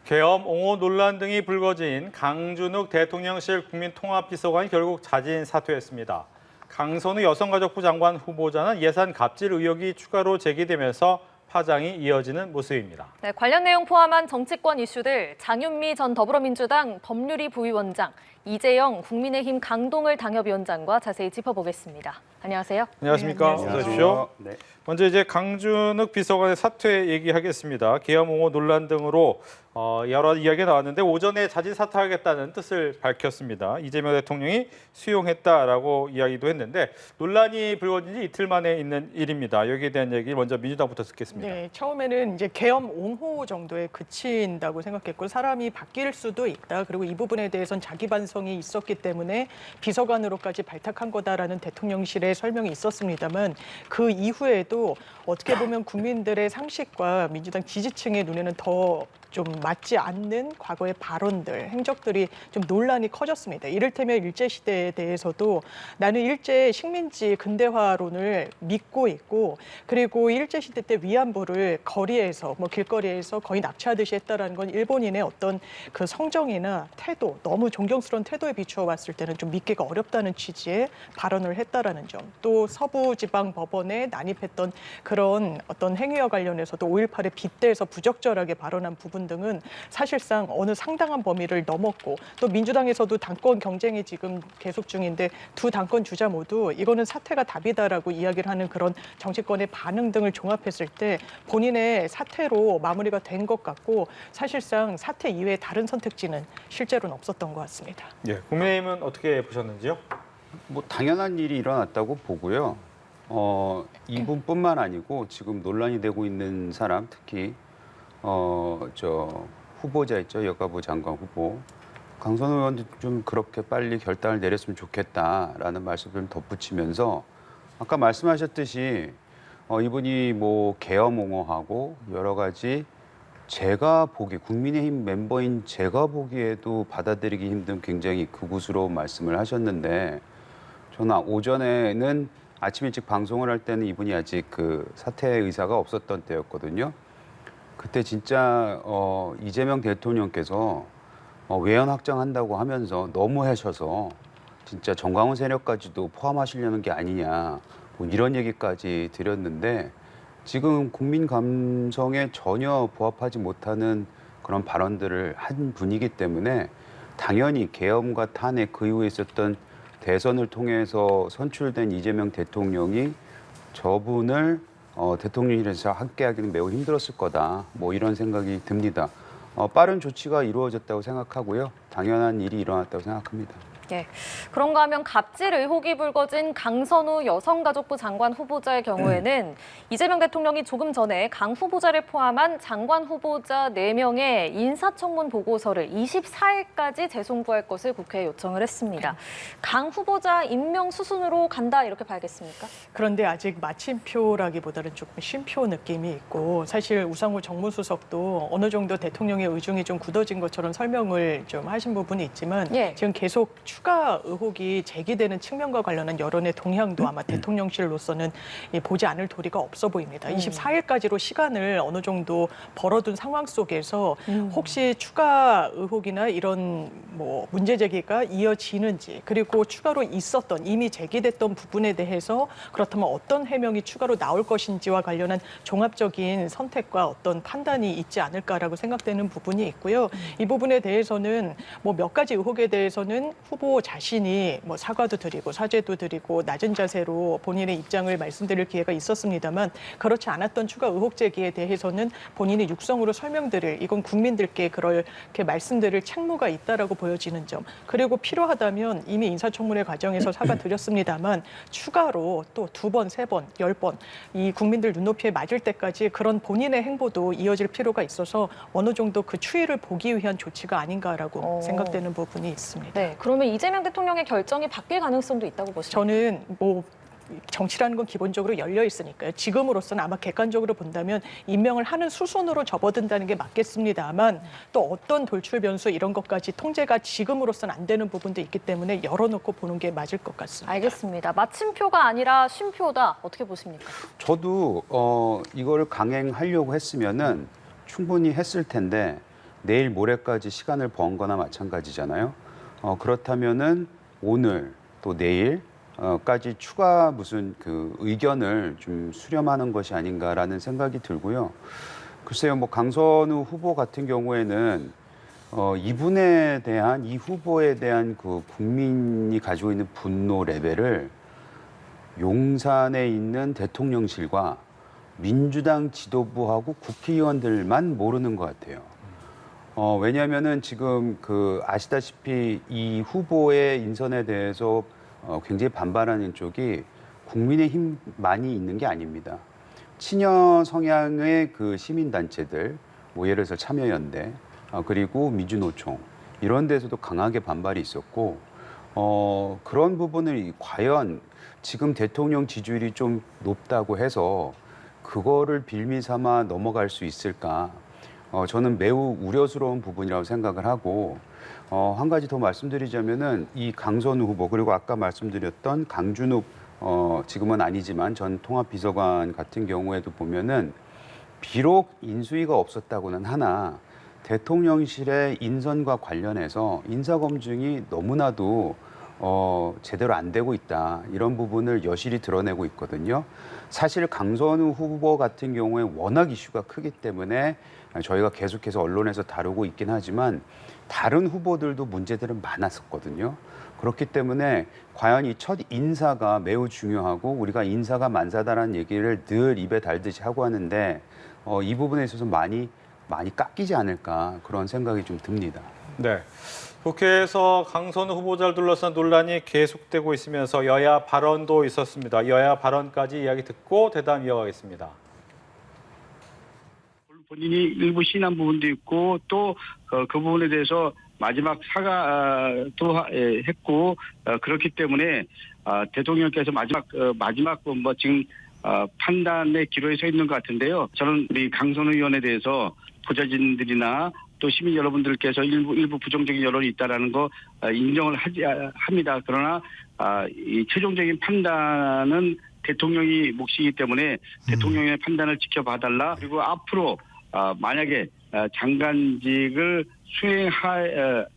계엄, 옹호 논란 등이 불거진 강준욱 대통령실 국민통합비서관이 결국 자진 사퇴했습니다. 강선우 여성가족부 장관 후보자는 예산 갑질 의혹이 추가로 제기되면서 파장이 이어지는 모습입니다. 네, 관련 내용 포함한 정치권 이슈들 장윤미 전 더불어민주당 법률위 부위원장, 이재영 국민의힘 강동을 당협위원장과 자세히 짚어보겠습니다. 안녕하세요. 안녕하십니까? 네, 어서 오십시오. 네. 먼저 이제 강준욱 비서관의 사퇴 얘기하겠습니다. 계엄 옹호 논란 등으로 여러 이야기가 나왔는데 오전에 자진 사퇴하겠다는 뜻을 밝혔습니다. 이재명 대통령이 수용했다라고 이야기도 했는데 논란이 불거진 지 이틀 만에 있는 일입니다. 여기에 대한 얘기 먼저 민주당부터 듣겠습니다. 네, 처음에는 이제 계엄 옹호 정도에 그친다고 생각했고 사람이 바뀔 수도 있다. 그리고 이 부분에 대해서는 자기 반성이 있었기 때문에 비서관으로까지 발탁한 거다라는 대통령실의 설명이 있었습니다만 그 이후에도 어떻게 보면 국민들의 상식과 민주당 지지층의 눈에는 더 좀 맞지 않는 과거의 발언들, 행적들이 좀 논란이 커졌습니다. 이를테면 일제시대에 대해서도 나는 일제 식민지 근대화론을 믿고 있고 그리고 일제시대 때 위안부를 거리에서 길거리에서 거의 납치하듯이 했다라는 건 일본인의 어떤 그 성정이나 태도, 너무 존경스러운 태도에 비추어 봤을 때는 좀 믿기가 어렵다는 취지의 발언을 했다라는 점. 또 서부지방법원에 난입했던 그런 어떤 행위와 관련해서도 5.18에 빗대서 부적절하게 발언한 부분 등은 사실상 어느 상당한 범위를 넘었고 또 민주당에서도 당권 경쟁이 지금 계속 중인데 두 당권 주자 모두 이거는 사퇴가 답이다라고 이야기를 하는 그런 정치권의 반응 등을 종합했을 때 본인의 사퇴로 마무리가 된 것 같고 사실상 사퇴 이외에 다른 선택지는 실제로는 없었던 것 같습니다. 예, 국민의힘은 어떻게 보셨는지요? 뭐 당연한 일이 일어났다고 보고요. 이분뿐만 아니고 지금 논란이 되고 있는 사람 특히 후보자 있죠. 여가부 장관 후보. 강선우 의원도 좀 그렇게 빨리 결단을 내렸으면 좋겠다라는 말씀을 좀 덧붙이면서 아까 말씀하셨듯이 이분이 뭐 계엄 옹호하고 여러 가지 제가 보기 국민의힘 멤버인 제가 보기에도 받아들이기 힘든 굉장히 극우스러운 말씀을 하셨는데 저는 오전에는 아침 일찍 방송을 할 때는 이분이 아직 그 사퇴 의사가 없었던 때였거든요. 그때 진짜 이재명 대통령께서 외연 확장한다고 하면서 너무 하셔서 진짜 정광훈 세력까지도 포함하시려는 게 아니냐 뭐 이런 얘기까지 드렸는데 지금 국민 감성에 전혀 부합하지 못하는 그런 발언들을 한 분이기 때문에 당연히 계엄과 탄핵 그 이후에 있었던 대선을 통해서 선출된 이재명 대통령이 저분을 대통령실에서 함께하기는 매우 힘들었을 거다. 뭐 이런 생각이 듭니다. 빠른 조치가 이루어졌다고 생각하고요. 당연한 일이 일어났다고 생각합니다. 예, 그런가 하면 갑질 의혹이 불거진 강선우 여성가족부 장관 후보자의 경우에는 이재명 대통령이 조금 전에 강 후보자를 포함한 장관 후보자 4명의 인사청문 보고서를 24일까지 재송부할 것을 국회에 요청을 했습니다. 강 후보자 임명 수순으로 간다 이렇게 봐야겠습니까? 그런데 아직 마침표라기보다는 조금 쉼표 느낌이 있고 사실 우상호 정무수석도 어느 정도 대통령의 의중이 좀 굳어진 것처럼 설명을 좀 하신 부분이 있지만 예. 지금 계속 추가 의혹이 제기되는 측면과 관련한 여론의 동향도 아마 대통령실로서는 보지 않을 도리가 없어 보입니다. 24일까지로 시간을 어느 정도 벌어둔 상황 속에서 혹시 추가 의혹이나 이런 뭐 문제 제기가 이어지는지 그리고 추가로 있었던 이미 제기됐던 부분에 대해서 그렇다면 어떤 해명이 추가로 나올 것인지와 관련한 종합적인 선택과 어떤 판단이 있지 않을까라고 생각되는 부분이 있고요. 이 부분에 대해서는 뭐 몇 가지 의혹에 대해서는 후보 자신이 뭐 사과도 드리고 사죄도 드리고 낮은 자세로 본인의 입장을 말씀드릴 기회가 있었습니다만 그렇지 않았던 추가 의혹 제기에 대해서는 본인이 육성으로 설명드릴 이건 국민들께 그렇게 말씀드릴 책무가 있다라고 보여지는 점 그리고 필요하다면 이미 인사청문회 과정에서 사과드렸습니다만 추가로 또 2번, 3번, 10번 이 국민들 눈높이에 맞을 때까지 그런 본인의 행보도 이어질 필요가 있어서 어느 정도 그 추이를 보기 위한 조치가 아닌가라고 생각되는 부분이 있습니다. 네, 그러면 이재명 대통령의 결정이 바뀔 가능성도 있다고 보십니까? 저는 뭐 정치라는 건 기본적으로 열려 있으니까요. 지금으로서는 아마 객관적으로 본다면 임명을 하는 수순으로 접어든다는 게 맞겠습니다만 또 어떤 돌출 변수 이런 것까지 통제가 지금으로서는 안 되는 부분도 있기 때문에 열어놓고 보는 게 맞을 것 같습니다. 알겠습니다. 마침표가 아니라 쉼표다. 어떻게 보십니까? 저도 이거를 강행하려고 했으면은 충분히 했을 텐데 내일 모레까지 시간을 번 거나 마찬가지잖아요. 그렇다면은 오늘 또 내일까지 추가 무슨 그 의견을 좀 수렴하는 것이 아닌가라는 생각이 들고요. 글쎄요, 뭐 강선우 후보 같은 경우에는 이 후보에 대한 그 국민이 가지고 있는 분노 레벨을 용산에 있는 대통령실과 민주당 지도부하고 국회의원들만 모르는 것 같아요. 왜냐하면은 지금 그 아시다시피 이 후보의 인선에 대해서 굉장히 반발하는 쪽이 국민의힘만이 있는 게 아닙니다. 친여 성향의 그 시민단체들, 뭐 예를 들어서 참여연대, 그리고 민주노총 이런 데서도 강하게 반발이 있었고 그런 부분을 과연 지금 대통령 지지율이 좀 높다고 해서 그거를 빌미 삼아 넘어갈 수 있을까? 저는 매우 우려스러운 부분이라고 생각을 하고 한 가지 더 말씀드리자면은 이 강선우 후보 그리고 아까 말씀드렸던 강준욱 지금은 아니지만 전 통합비서관 같은 경우에도 보면은 비록 인수위가 없었다고는 하나 대통령실의 인선과 관련해서 인사검증이 너무나도 제대로 안 되고 있다. 이런 부분을 여실히 드러내고 있거든요. 사실 강선우 후보 같은 경우에 워낙 이슈가 크기 때문에 저희가 계속해서 언론에서 다루고 있긴 하지만 다른 후보들도 문제들은 많았었거든요. 그렇기 때문에 과연 이 첫 인사가 매우 중요하고 우리가 인사가 만사다라는 얘기를 늘 입에 달듯이 하고 하는데 이 부분에 있어서 많이 깎이지 않을까 그런 생각이 좀 듭니다. 네. 국회에서 강선우 후보자를 둘러싼 논란이 계속되고 있으면서 여야 발언도 있었습니다. 여야 발언까지 이야기 듣고 대담 이어가겠습니다. 본인이 일부 시인한 부분도 있고 또 그 부분에 대해서 마지막 사과도 했고 그렇기 때문에 대통령께서 마지막 뭐 지금 판단의 기로에 서 있는 것 같은데요. 저는 우리 강선우 의원에 대해서 보좌진들이나 또 시민 여러분들께서 일부 부정적인 여론이 있다라는 거 인정을 합니다. 그러나 이 최종적인 판단은 대통령이 몫이기 때문에 대통령의 판단을 지켜봐달라. 그리고 앞으로 만약에 장관직을 수행할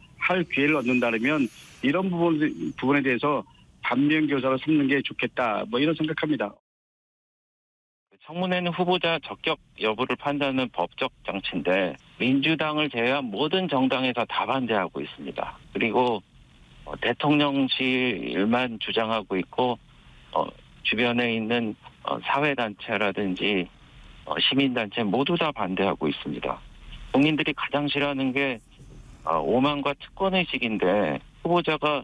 기회를 얻는다면 이런 부분에 대해서 반면교사로 삼는 게 좋겠다. 뭐 이런 생각합니다. 청문회는 후보자 적격 여부를 판단하는 법적 장치인데 민주당을 제외한 모든 정당에서 다 반대하고 있습니다. 그리고 대통령실만 주장하고 있고 주변에 있는 사회단체라든지 시민단체 모두 다 반대하고 있습니다. 국민들이 가장 싫어하는 게 오만과 특권의식인데 후보자가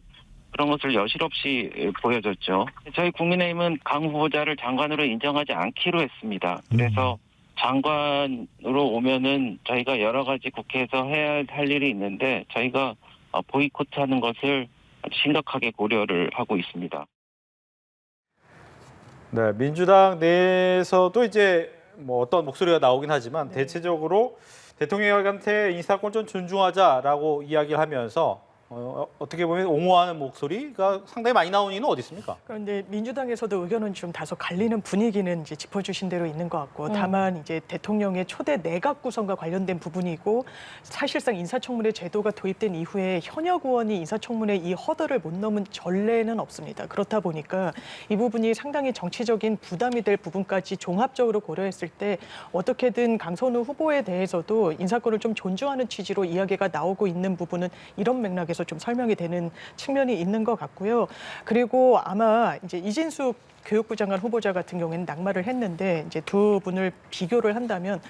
그런 것을 여실없이 보여줬죠. 저희 국민의힘은 강 후보자를 장관으로 인정하지 않기로 했습니다. 그래서 장관으로 오면은 저희가 여러 가지 국회에서 해야 할 일이 있는데 저희가 보이콧하는 것을 심각하게 고려를 하고 있습니다. 네, 민주당 내에서도 이제 뭐 어떤 목소리가 나오긴 하지만 대체적으로 대통령한테 인사권 좀 존중하자라고 이야기를 하면서 어떻게 보면 옹호하는 목소리가 상당히 많이 나오는 이유는 어디 있습니까? 그런데 민주당에서도 의견은 좀 다소 갈리는 분위기는 이제 짚어주신 대로 있는 것 같고 다만 이제 대통령의 초대 내각 구성과 관련된 부분이고 사실상 인사청문회 제도가 도입된 이후에 현역 의원이 인사청문회 이 허들을 못 넘은 전례는 없습니다. 그렇다 보니까 이 부분이 상당히 정치적인 부담이 될 부분까지 종합적으로 고려했을 때 어떻게든 강선우 후보에 대해서도 인사권을 좀 존중하는 취지로 이야기가 나오고 있는 부분은 이런 맥락에서 좀 설명이 되는 측면이 있는 것 같고요. 그리고 아마 이제 이진숙 교육부 장관 후보자 같은 경우에는 낙마를 했는데 이제 두 분을 비교를 한다면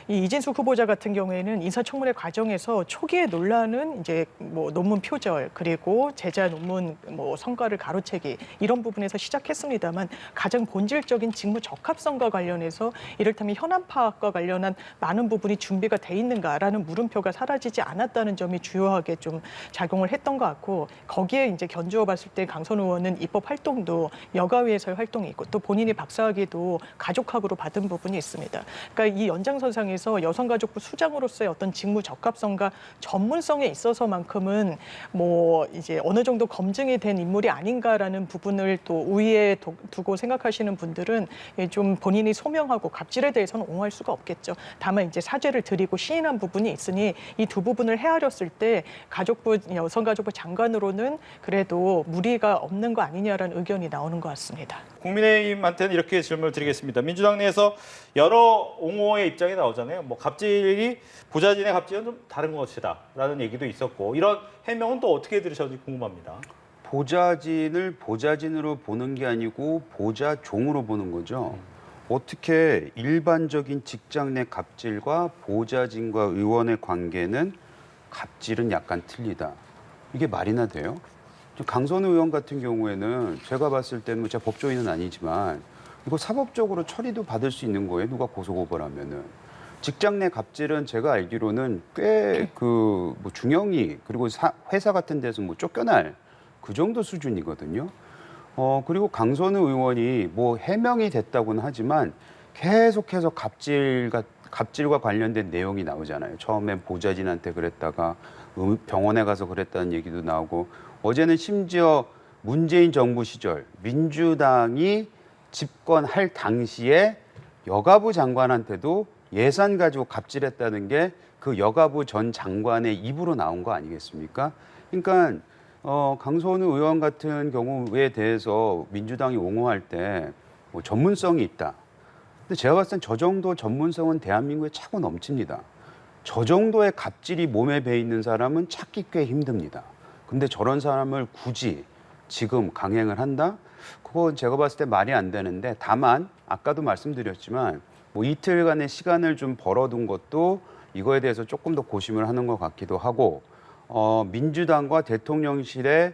이 이진숙 후보자 같은 경우에는 인사청문회 과정에서 초기의 논란은 이제 뭐 논문 표절 그리고 제자 논문 뭐 성과를 가로채기 이런 부분에서 시작했습니다만 가장 본질적인 직무 적합성과 관련해서 이를테면 현안 파악과 관련한 많은 부분이 준비가 돼 있는가라는 물음표가 사라지지 않았다는 점이 주요하게 좀 작용을 했던 것 같고 거기에 이제 견주어 봤을 때 강선우 의원은 입법 활동도 여가위에서의 활동이 있고 또 본인이 박사학위도 가족학으로 받은 부분이 있습니다. 그러니까 이 연장선상에서 여성가족부 수장으로서의 어떤 직무 적합성과 전문성에 있어서만큼은 뭐 이제 어느 정도 검증이 된 인물이 아닌가라는 부분을 또 우위에 두고 생각하시는 분들은 좀 본인이 소명하고 갑질에 대해서는 옹호할 수가 없겠죠. 다만 이제 사죄를 드리고 시인한 부분이 있으니 이 두 부분을 헤아렸을 때 여성가족부 장관으로는 그래도 무리가 없는 거 아니냐라는 의견이 나오는 것 같습니다. 국민의힘한테는 이렇게 질문을 드리겠습니다. 민주당 내에서 여러 옹호의 입장이 나오잖아요. 뭐 갑질이 보좌진의 갑질은 좀 다른 것이다라는 얘기도 있었고 이런 해명은 또 어떻게 들으셨는지 궁금합니다. 보좌진을 보좌진으로 보는 게 아니고 보좌종으로 보는 거죠. 어떻게 일반적인 직장 내 갑질과 보좌진과 의원의 관계는 갑질은 약간 틀리다. 이게 말이나 돼요? 강선우 의원 같은 경우에는 제가 봤을 때는 제가 법조인은 아니지만 이거 사법적으로 처리도 받을 수 있는 거예요. 누가 고소고발하면은. 직장 내 갑질은 제가 알기로는 꽤 그 뭐 중형이 그리고 회사 같은 데서 뭐 쫓겨날 그 정도 수준이거든요. 그리고 강선우 의원이 뭐 해명이 됐다고는 하지만 계속해서 갑질과 관련된 내용이 나오잖아요. 처음엔 보좌진한테 그랬다가 병원에 가서 그랬다는 얘기도 나오고 어제는 심지어 문재인 정부 시절 민주당이 집권할 당시에 여가부 장관한테도 예산 가지고 갑질했다는 게 그 여가부 전 장관의 입으로 나온 거 아니겠습니까? 그러니까 강선우 의원 같은 경우에 대해서 민주당이 옹호할 때 뭐 전문성이 있다. 근데 제가 봤을 땐 저 정도 전문성은 대한민국에 차고 넘칩니다. 저 정도의 갑질이 몸에 배 있는 사람은 찾기 꽤 힘듭니다. 근데 저런 사람을 굳이 지금 강행을 한다? 그건 제가 봤을 때 말이 안 되는데 다만 아까도 말씀드렸지만 뭐 이틀간의 시간을 좀 벌어둔 것도 이거에 대해서 조금 더 고심을 하는 것 같기도 하고 민주당과 대통령실에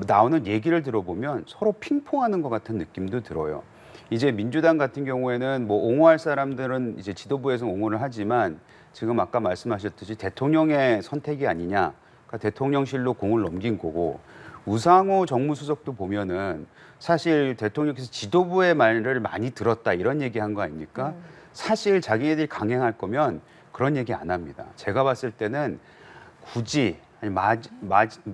나오는 얘기를 들어보면 서로 핑퐁하는 것 같은 느낌도 들어요. 이제 민주당 같은 경우에는 뭐 옹호할 사람들은 이제 지도부에서 옹호를 하지만 지금 아까 말씀하셨듯이 대통령의 선택이 아니냐, 그러니까 대통령실로 공을 넘긴 거고 우상호 정무수석도 보면은 사실 대통령께서 지도부의 말을 많이 들었다 이런 얘기한 거 아닙니까? 사실 자기네들이 강행할 거면 그런 얘기 안 합니다. 제가 봤을 때는 굳이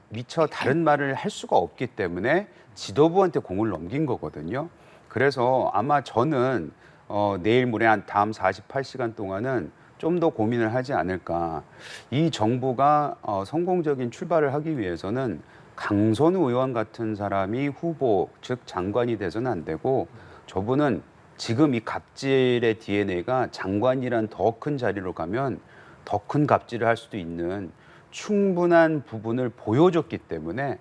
미처 다른 말을 할 수가 없기 때문에 지도부한테 공을 넘긴 거거든요. 그래서 아마 저는 내일 모레 한 다음 48시간 동안은 좀 더 고민을 하지 않을까. 이 정부가 성공적인 출발을 하기 위해서는 강선우 의원 같은 사람이 후보, 즉 장관이 돼서는 안 되고 저분은 지금 이 갑질의 DNA가 장관이란 더 큰 자리로 가면 더 큰 갑질을 할 수도 있는 충분한 부분을 보여줬기 때문에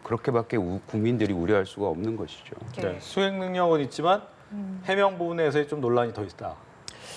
그렇게밖에 국민들이 우려할 수가 없는 것이죠. 네, 수행 능력은 있지만 해명 부분에서 좀 논란이 더 있다.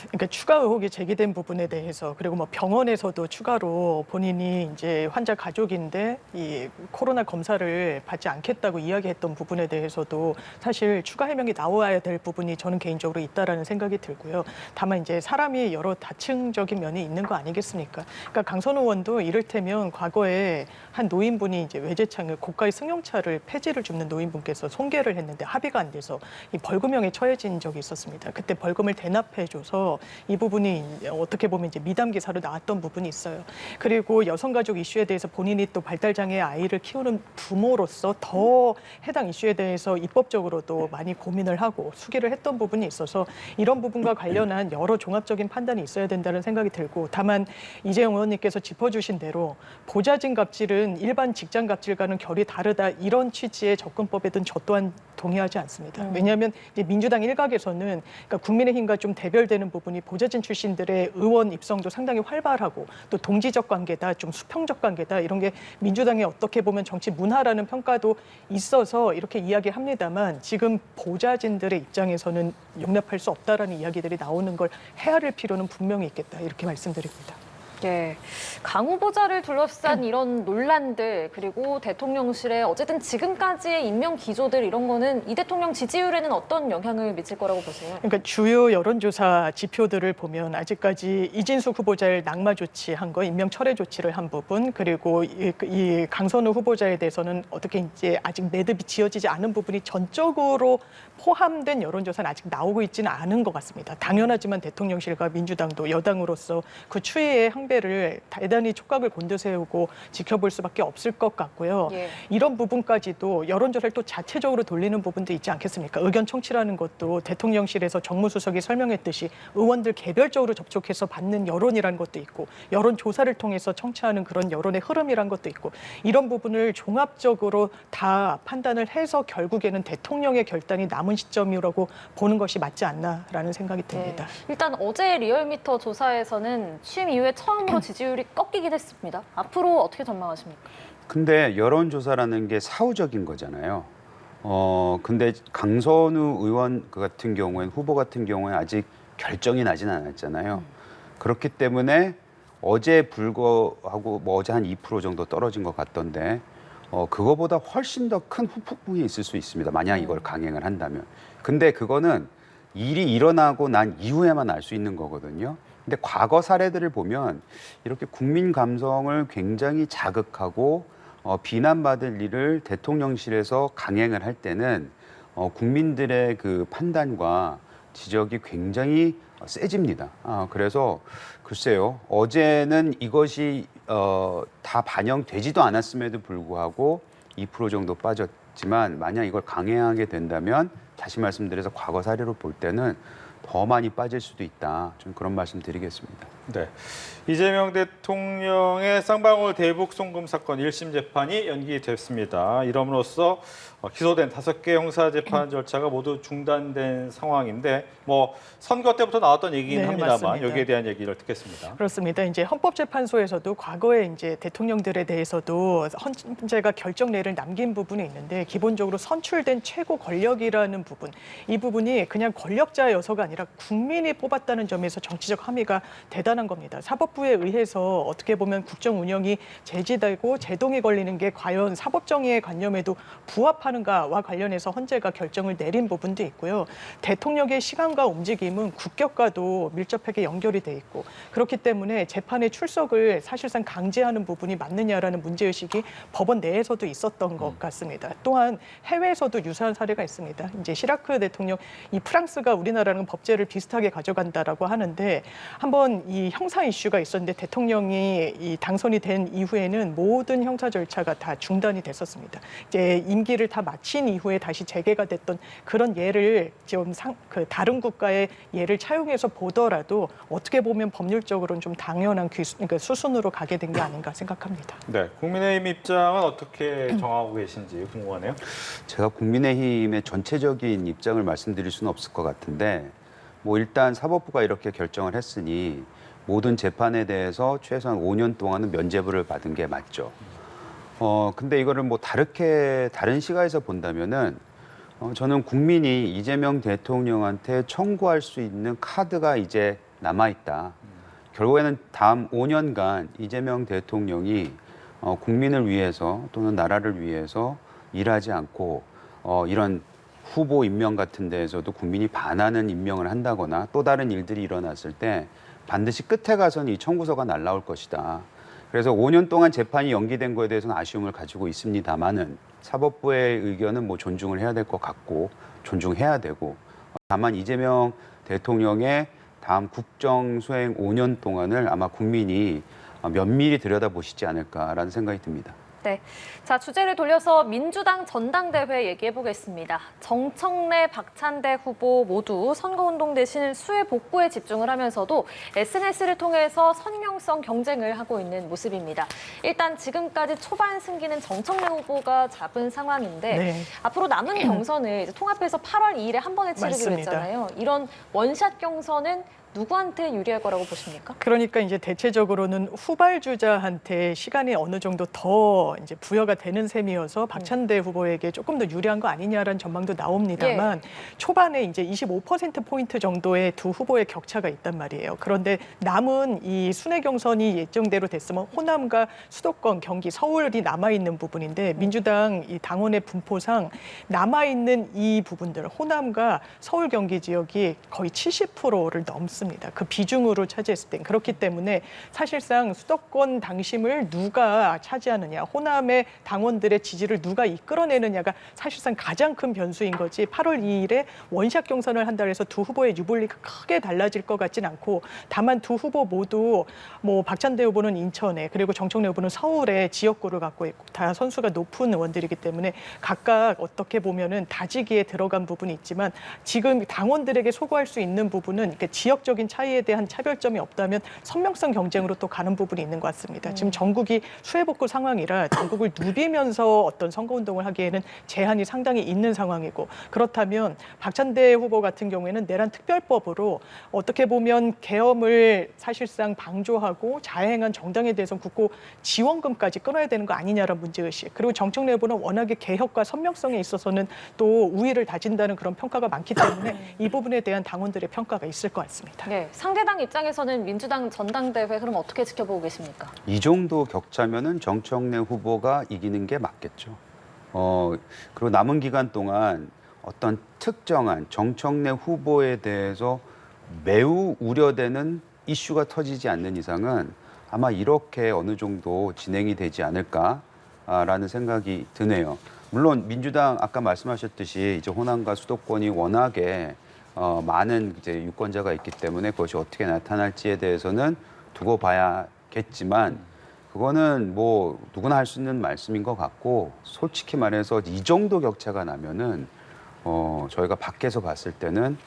그러니까 추가 의혹이 제기된 부분에 대해서 그리고 뭐 병원에서도 추가로 본인이 이제 환자 가족인데 이 코로나 검사를 받지 않겠다고 이야기했던 부분에 대해서도 사실 추가 해명이 나와야 될 부분이 저는 개인적으로 있다라는 생각이 들고요. 다만 이제 사람이 여러 다층적인 면이 있는 거 아니겠습니까? 그러니까 강선우 의원도 이를테면 과거에 한 노인분이 이제 외제차를 고가의 승용차를 폐지를 줍는 노인분께서 손괴를 했는데 합의가 안 돼서 이 벌금형에 처해진 적이 있었습니다. 그때 벌금을 대납해줘서 이 부분이 어떻게 보면 이제 미담 기사로 나왔던 부분이 있어요. 그리고 여성가족 이슈에 대해서 본인이 또 발달장애 아이를 키우는 부모로서 더 해당 이슈에 대해서 입법적으로도 많이 고민을 하고 수기를 했던 부분이 있어서 이런 부분과 관련한 여러 종합적인 판단이 있어야 된다는 생각이 들고 다만 이재용 의원님께서 짚어주신 대로 보좌진 갑질은 일반 직장 갑질과는 결이 다르다 이런 취지의 접근법에 든 저 또한 동의하지 않습니다. 왜냐하면 이제 민주당 일각에서는 그러니까 국민의힘과 좀 대별되는 부분이 보좌진 출신들의 의원 입성도 상당히 활발하고 또 동지적 관계다, 좀 수평적 관계다 이런 게 민주당의 어떻게 보면 정치 문화라는 평가도 있어서 이렇게 이야기합니다만 지금 보좌진들의 입장에서는 용납할 수 없다라는 이야기들이 나오는 걸 헤아릴 필요는 분명히 있겠다 이렇게 말씀드립니다. 예, 강 후보자를 둘러싼 이런 논란들 그리고 대통령실의 어쨌든 지금까지의 임명 기조들 이런 거는 이 대통령 지지율에는 어떤 영향을 미칠 거라고 보세요? 그러니까 주요 여론조사 지표들을 보면 아직까지 이진숙 후보자를 낙마 조치한 거, 임명 철회 조치를 한 부분, 그리고 이 강선우 후보자에 대해서는 어떻게 이제 아직 매듭이 지어지지 않은 부분이 전적으로 포함된 여론조사는 아직 나오고 있지는 않은 것 같습니다. 당연하지만 대통령실과 민주당도 여당으로서 그 추이의 항배를 대단히 촉각을 곤두세우고 지켜볼 수밖에 없을 것 같고요. 예. 이런 부분까지도 여론조사를 또 자체적으로 돌리는 부분도 있지 않겠습니까? 의견 청취라는 것도 대통령실에서 정무수석이 설명했듯이 의원들 개별적으로 접촉해서 받는 여론이라는 것도 있고 여론조사를 통해서 청취하는 그런 여론의 흐름이라는 것도 있고 이런 부분을 종합적으로 다 판단을 해서 결국에는 대통령의 결단이 남은 시점이라고 보는 것이 맞지 않나라는 생각이 듭니다. 네. 일단 어제 리얼미터 조사에서는 취임 이후에 처음으로 지지율이 꺾이긴 했습니다. 앞으로 어떻게 전망하십니까? 근데 여론조사라는 게 사후적인 거잖아요. 근데 강선우 의원 같은 경우에는 후보 같은 경우에 아직 결정이 나진 않았잖아요. 그렇기 때문에 어제 불거하고 뭐 어제 한 2% 정도 떨어진 것 같던데 그거보다 훨씬 더 큰 후폭풍이 있을 수 있습니다. 만약 이걸 강행을 한다면. 근데 그거는 일이 일어나고 난 이후에만 알 수 있는 거거든요. 근데 과거 사례들을 보면 이렇게 국민 감성을 굉장히 자극하고 비난받을 일을 대통령실에서 강행을 할 때는 국민들의 그 판단과 지적이 굉장히 세집니다. 그래서 글쎄요, 어제는 이것이 다 반영되지도 않았음에도 불구하고 2% 정도 빠졌지만 만약 이걸 강행하게 된다면 다시 말씀드려서 과거 사례로 볼 때는 더 많이 빠질 수도 있다. 좀 그런 말씀 드리겠습니다. 네, 이재명 대통령의 쌍방울 대북 송금 사건 1심 재판이 연기됐습니다. 이럼으로써 기소된 5개 형사 재판 절차가 모두 중단된 상황인데 뭐 선거 때부터 나왔던 얘기긴 네, 합니다만 맞습니다. 여기에 대한 얘기를 듣겠습니다. 그렇습니다. 이제 헌법재판소에서도 과거에 이제 대통령들에 대해서도 헌재가 결정례를 남긴 부분이 있는데 기본적으로 선출된 최고 권력이라는 부분, 이 부분이 그냥 권력자여서가 아니라 국민이 뽑았다는 점에서 정치적 함의가 대단한 겁니다. 사법부에 의해서 어떻게 보면 국정 운영이 제지되고 제동이 걸리는 게 과연 사법정의의 관념에도 부합하는가와 관련해서 헌재가 결정을 내린 부분도 있고요. 대통령의 시간과 움직임은 국격과도 밀접하게 연결이 돼 있고 그렇기 때문에 재판의 출석을 사실상 강제하는 부분이 맞느냐라는 문제의식이 법원 내에서도 있었던 것 같습니다. 또한 해외에서도 유사한 사례가 있습니다. 이제 시라크 대통령, 이 프랑스가 우리나라랑 법제를 비슷하게 가져간다라고 하는데 한번 이 형사 이슈가 있었는데 대통령이 이 당선이 된 이후에는 모든 형사 절차가 다 중단이 됐었습니다. 이제 임기를 다 마친 이후에 다시 재개가 됐던 그런 예를 좀 다른 국가의 예를 차용해서 보더라도 어떻게 보면 법률적으로는 좀 당연한 그러니까 수순으로 가게 된 게 아닌가 생각합니다. 네, 국민의힘 입장은 어떻게 정하고 계신지 궁금하네요. 제가 국민의힘의 전체적인 입장을 말씀드릴 수는 없을 것 같은데 뭐 일단 사법부가 이렇게 결정을 했으니 모든 재판에 대해서 최소한 5년 동안은 면죄부를 받은 게 맞죠. 근데 이거를 뭐 다른 시각에서 본다면은 저는 국민이 이재명 대통령한테 청구할 수 있는 카드가 이제 남아있다. 결국에는 다음 5년간 이재명 대통령이 국민을 위해서 또는 나라를 위해서 일하지 않고 이런 후보 임명 같은 데에서도 국민이 반하는 임명을 한다거나 또 다른 일들이 일어났을 때 반드시 끝에 가서는 이 청구서가 날라올 것이다. 그래서 5년 동안 재판이 연기된 거에 대해서는 아쉬움을 가지고 있습니다만은 사법부의 의견은 뭐 존중을 해야 될 것 같고 존중해야 되고 다만 이재명 대통령의 다음 국정 수행 5년 동안을 아마 국민이 면밀히 들여다보시지 않을까라는 생각이 듭니다. 네, 자 주제를 돌려서 민주당 전당대회 얘기해 보겠습니다. 정청래, 박찬대 후보 모두 선거운동 대신 수해 복구에 집중을 하면서도 SNS를 통해서 선명성 경쟁을 하고 있는 모습입니다. 일단 지금까지 초반 승기는 정청래 후보가 잡은 상황인데 네. 앞으로 남은 경선을 이제 통합해서 8월 2일에 한 번에 치르기로 맞습니다. 했잖아요. 이런 원샷 경선은 누구한테 유리할 거라고 보십니까? 그러니까 이제 대체적으로는 후발주자한테 시간이 어느 정도 더 이제 부여가 되는 셈이어서 박찬대 후보에게 조금 더 유리한 거 아니냐라는 전망도 나옵니다만 초반에 이제 25%포인트 정도의 두 후보의 격차가 있단 말이에요. 그런데 남은 이 순회 경선이 예정대로 됐으면 호남과 수도권, 경기, 서울이 남아있는 부분인데 민주당 이 당원의 분포상 남아있는 이 부분들, 호남과 서울, 경기 지역이 거의 70%를 넘습니다. 그 비중으로 차지했을 땐 그렇기 때문에 사실상 수도권 당심을 누가 차지하느냐, 호남의 당원들의 지지를 누가 이끌어내느냐가 사실상 가장 큰 변수인 거지 8월 2일에 원샷 경선을 한다 해서 두 후보의 유불리가 크게 달라질 것 같진 않고 다만 두 후보 모두 뭐 박찬대 후보는 인천에 그리고 정청래 후보는 서울에 지역구를 갖고 있고 다 선수가 높은 의원들이기 때문에 각각 어떻게 보면은 다지기에 들어간 부분이 있지만 지금 당원들에게 소구할 수 있는 부분은 그러니까 지역적인 차이에 대한 차별점이 없다면 선명성 경쟁으로 또 가는 부분이 있는 것 같습니다. 지금 전국이 수해복구 상황이라 전국을 누비면서 어떤 선거운동을 하기에는 제한이 상당히 있는 상황이고 그렇다면 박찬대 후보 같은 경우에는 내란 특별법으로 어떻게 보면 계엄을 사실상 방조하고 자행한 정당에 대해서는 국고 지원금까지 끊어야 되는 거 아니냐라는 문제의식 그리고 정청래 후보는 워낙에 개혁과 선명성에 있어서는 또 우위를 다진다는 그런 평가가 많기 때문에 이 부분에 대한 당원들의 평가가 있을 것 같습니다. 네, 상대당 입장에서는 민주당 전당대회 그럼 어떻게 지켜보고 계십니까? 이 정도 격차면은 정청래 후보가 이기는 게 맞겠죠. 그리고 남은 기간 동안 어떤 특정한 정청래 후보에 대해서 매우 우려되는 이슈가 터지지 않는 이상은 아마 이렇게 어느 정도 진행이 되지 않을까라는 생각이 드네요. 물론 민주당 아까 말씀하셨듯이 이제 호남과 수도권이 워낙에 많은 이제 유권자가 있기 때문에 그것이 어떻게 나타날지에 대해서는 두고 봐야겠지만 그거는 뭐 누구나 할 수 있는 말씀인 것 같고 솔직히 말해서 이 정도 격차가 나면은 저희가 밖에서 봤을 때는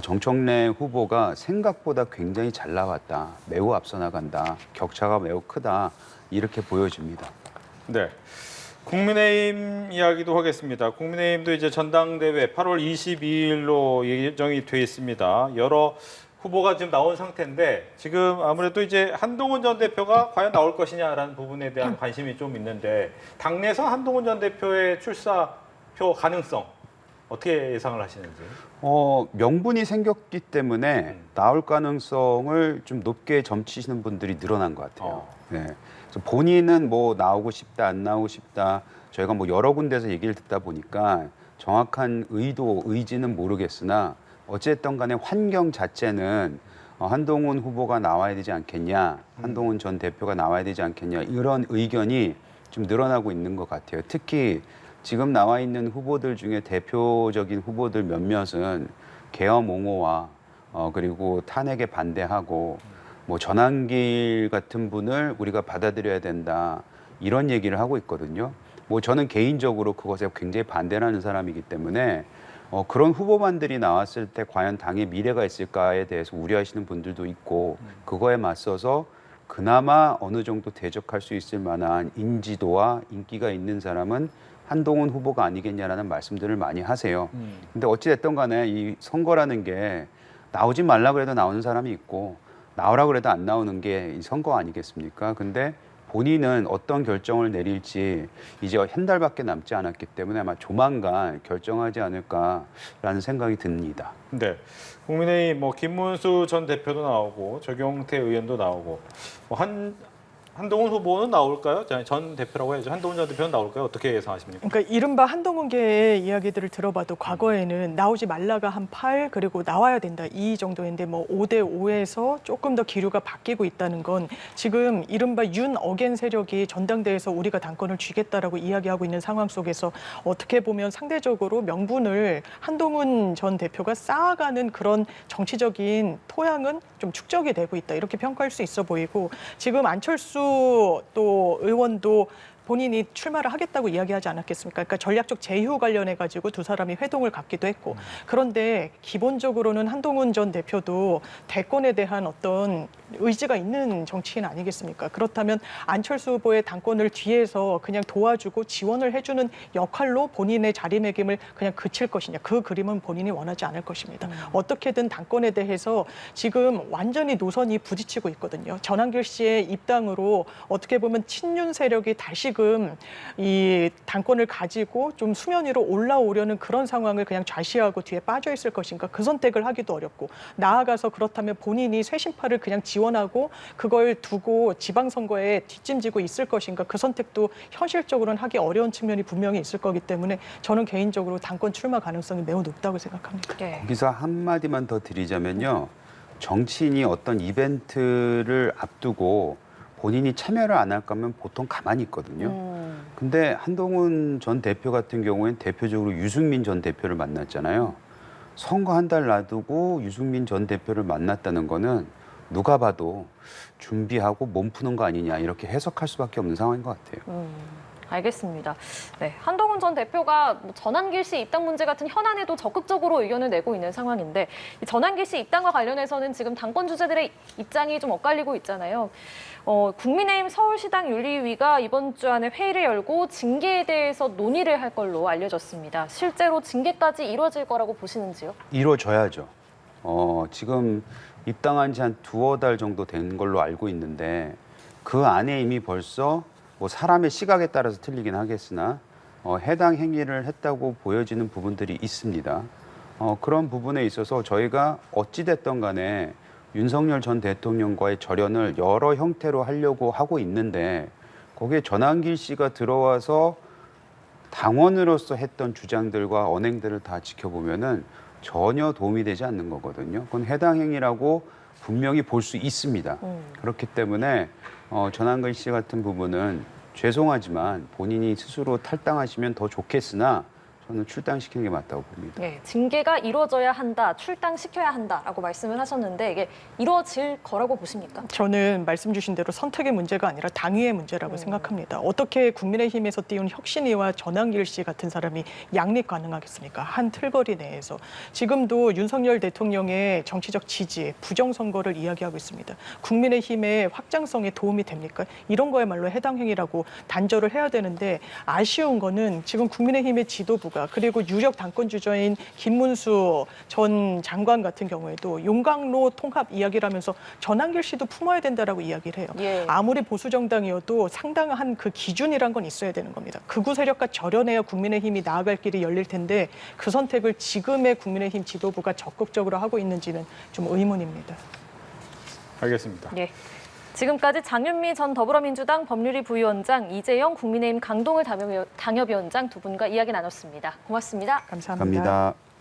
정청래 후보가 생각보다 굉장히 잘 나왔다, 매우 앞서 나간다, 격차가 매우 크다 이렇게 보여집니다. 네. 국민의힘 이야기도 하겠습니다. 국민의힘도 이제 전당대회 8월 22일로 예정이 돼 있습니다. 여러 후보가 지금 나온 상태인데 지금 아무래도 이제 한동훈 전 대표가 과연 나올 것이냐라는 부분에 대한 관심이 좀 있는데 당내에서 한동훈 전 대표의 출사표 가능성 어떻게 예상을 하시는지? 명분이 생겼기 때문에 나올 가능성을 좀 높게 점치시는 분들이 늘어난 것 같아요. 네. 그래서 본인은 뭐 나오고 싶다, 안 나오고 싶다. 저희가 뭐 여러 군데서 얘기를 듣다 보니까 정확한 의지는 모르겠으나 어쨌든 간에 환경 자체는 한동훈 후보가 나와야 되지 않겠냐, 한동훈 전 대표가 나와야 되지 않겠냐 이런 의견이 좀 늘어나고 있는 것 같아요. 특히 지금 나와 있는 후보들 중에 대표적인 후보들 몇몇은 계엄 옹호와 그리고 탄핵에 반대하고 뭐 전환길 같은 분을 우리가 받아들여야 된다 이런 얘기를 하고 있거든요. 뭐 저는 개인적으로 그것에 굉장히 반대하는 사람이기 때문에 그런 후보만들이 나왔을 때 과연 당의 미래가 있을까에 대해서 우려하시는 분들도 있고 그거에 맞서서 그나마 어느 정도 대적할 수 있을 만한 인지도와 인기가 있는 사람은 한동훈 후보가 아니겠냐라는 말씀들을 많이 하세요. 근데 어찌됐든 간에 이 선거라는 게 나오지 말라 그래도 나오는 사람이 있고 나오라 그래도 안 나오는 게 이 선거 아니겠습니까? 근데 본인은 어떤 결정을 내릴지 이제 한 달밖에 남지 않았기 때문에 아마 조만간 결정하지 않을까라는 생각이 듭니다. 네. 국민의힘 뭐 김문수 전 대표도 나오고 조경태 의원도 나오고 뭐 한동훈 후보는 나올까요? 전 대표라고 해야죠. 한동훈 전 대표는 나올까요? 어떻게 예상하십니까? 그러니까 이른바 한동훈계의 이야기들을 들어봐도 과거에는 나오지 말라가 한 8 그리고 나와야 된다 이 정도인데 뭐 5대 5에서 조금 더 기류가 바뀌고 있다는 건 지금 이른바 윤 어겐 세력이 전당대회에서 우리가 당권을 쥐겠다라고 이야기하고 있는 상황 속에서 어떻게 보면 상대적으로 명분을 한동훈 전 대표가 쌓아가는 그런 정치적인 토양은 좀 축적이 되고 있다 이렇게 평가할 수 있어 보이고 지금 안철수 또 의원도 본인이 출마를 하겠다고 이야기하지 않았겠습니까? 그러니까 전략적 제휴 관련해 가지고 두 사람이 회동을 갖기도 했고 그런데 기본적으로는 한동훈 전 대표도 대권에 대한 어떤 의지가 있는 정치인 아니겠습니까? 그렇다면 안철수 후보의 당권을 뒤에서 그냥 도와주고 지원을 해주는 역할로 본인의 자리매김을 그냥 그칠 것이냐. 그 그림은 본인이 원하지 않을 것입니다. 어떻게든 당권에 대해서 지금 완전히 노선이 부딪히고 있거든요. 전한길 씨의 입당으로 어떻게 보면 친윤 세력이 다시금 이 당권을 가지고 좀 수면 위로 올라오려는 그런 상황을 그냥 좌시하고 뒤에 빠져 있을 것인가. 그 선택을 하기도 어렵고 나아가서 그렇다면 본인이 쇄신파를 그냥 지원하고 그걸 두고 지방선거에 뒷짐지고 있을 것인가. 그 선택도 현실적으로는 하기 어려운 측면이 분명히 있을 거기 때문에 저는 개인적으로 당권 출마 가능성이 매우 높다고 생각합니다. 네. 거기서 한마디만 더 드리자면요. 정치인이 어떤 이벤트를 앞두고 본인이 참여를 안 할 거면 보통 가만히 있거든요. 근데 한동훈 전 대표 같은 경우에는 대표적으로 유승민 전 대표를 만났잖아요. 선거 한 달 놔두고 유승민 전 대표를 만났다는 거는 누가 봐도 준비하고 몸 푸는 거 아니냐 이렇게 해석할 수밖에 없는 상황인 것 같아요. 알겠습니다. 네, 한동훈 전 대표가 전한길 씨 입당 문제 같은 현안에도 적극적으로 의견을 내고 있는 상황인데 이 전한길 씨 입당과 관련해서는 지금 당권 주자들의 입장이 좀 엇갈리고 있잖아요. 국민의힘 서울시당 윤리위가 이번 주 안에 회의를 열고 징계에 대해서 논의를 할 걸로 알려졌습니다. 실제로 징계까지 이루어질 거라고 보시는지요? 이루어져야죠. 지금 입당한 지 한 두어 달 정도 된 걸로 알고 있는데 그 안에 이미 벌써 뭐 사람의 시각에 따라서 틀리긴 하겠으나 해당 행위를 했다고 보여지는 부분들이 있습니다. 그런 부분에 있어서 저희가 어찌됐든 간에 윤석열 전 대통령과의 절연을 여러 형태로 하려고 하고 있는데 거기에 전한길 씨가 들어와서 당원으로서 했던 주장들과 언행들을 다 지켜보면은 전혀 도움이 되지 않는 거거든요. 그건 해당 행위라고 분명히 볼 수 있습니다. 그렇기 때문에 전한길 씨 같은 부분은 죄송하지만 본인이 스스로 탈당하시면 더 좋겠으나 저는 출당시키는 게 맞다고 봅니다. 네, 징계가 이루어져야 한다, 출당시켜야 한다라고 말씀을 하셨는데 이게 이루어질 거라고 보십니까? 저는 말씀 주신 대로 선택의 문제가 아니라 당위의 문제라고 생각합니다. 어떻게 국민의힘에서 띄운 혁신위와 전한길 씨 같은 사람이 양립 가능하겠습니까? 한 틀거리 내에서. 지금도 윤석열 대통령의 정치적 지지, 부정선거를 이야기하고 있습니다. 국민의힘의 확장성에 도움이 됩니까? 이런 거야말로 해당 행위라고 단절을 해야 되는데 아쉬운 거는 지금 국민의힘의 지도부가 그리고 유력 당권 주자인 김문수 전 장관 같은 경우에도 용광로 통합 이야기를 하면서 전한길 씨도 품어야 된다라고 이야기를 해요. 예. 아무리 보수 정당이어도 상당한 그 기준이란 건 있어야 되는 겁니다. 극우 세력과 절연해야 국민의힘이 나아갈 길이 열릴 텐데 그 선택을 지금의 국민의힘 지도부가 적극적으로 하고 있는지는 좀 의문입니다. 알겠습니다. 네. 지금까지 장윤미 전 더불어민주당 법률위 부위원장, 이재영 국민의힘 강동을 당협위원장 두 분과 이야기 나눴습니다. 고맙습니다. 감사합니다. 감사합니다.